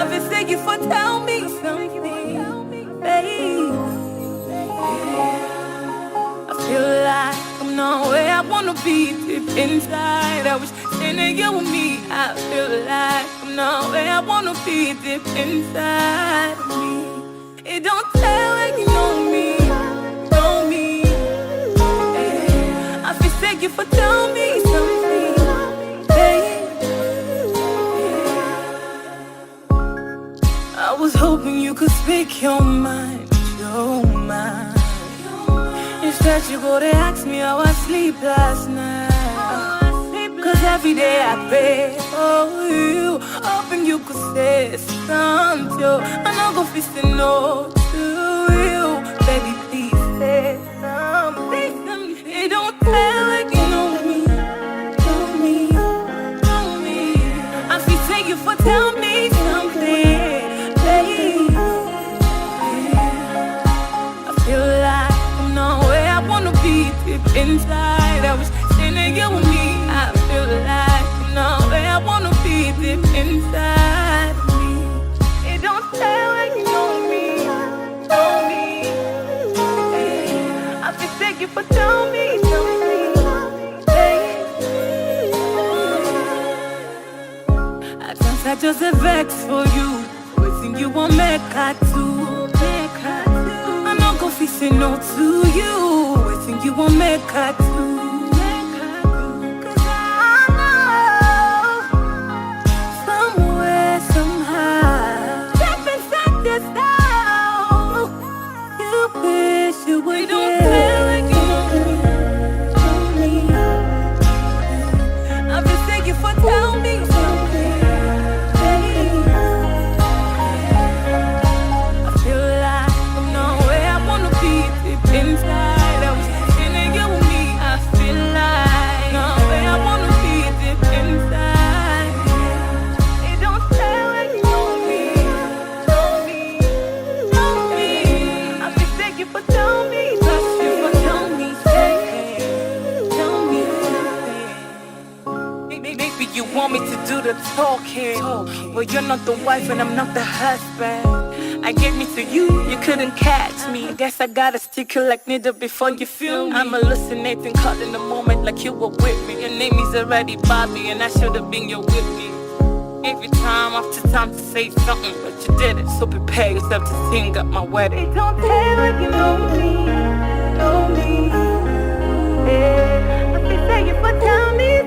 I've been thinking for tell me something, babe. I feel like I'm not where I wanna be deep inside. I wish standing here with me. I feel like I'm not where I wanna be deep inside of me. It don't tell like you know me, know me. Yeah. I feel thank you for telling me something, babe. Yeah. I was hoping you could speak your mind, your mind. Instead you go to ask me how I sleep last night. Cause every day I pray for you, hoping you could say something. I'm not gonna fix it no to you, baby, please say something. It don't feel like you know me, know me, know me. I feel thank you for telling me something, babe. Yeah. I feel like I'm not where I wanna be deep inside. I was standing here with me. I feel like I'm not where I wanna be deep inside of me. It don't feel like you know me, know me. Yeah. I feel thank you for telling me something, babe. At times I just have vex for you, wishing you won't make I do. I'm not gonna fix it no to you, wishing you won't make I do. We don't feel like you know me. I've been thinking for tell me something, babe. I feel like I'm not where I wanna be deep inside. I was standing here with me. I feel like not where I wanna be deep inside. It don't feel like you know me, know me, know me. I've been thinking for tell me. Maybe you want me to do the talking, but you're not the wife and I'm not the husband. I gave me to you, you couldn't catch me. Guess I gotta stick you like needle before you feel me. I'm hallucinating, caught in the moment like you were with me. Your name is already Bobby and I should've been your witness. Every time after time to say something, but you didn't. So prepare yourself to sing at my wedding. It don't tell like you know me, know me. Yeah. I feel like you for tell me.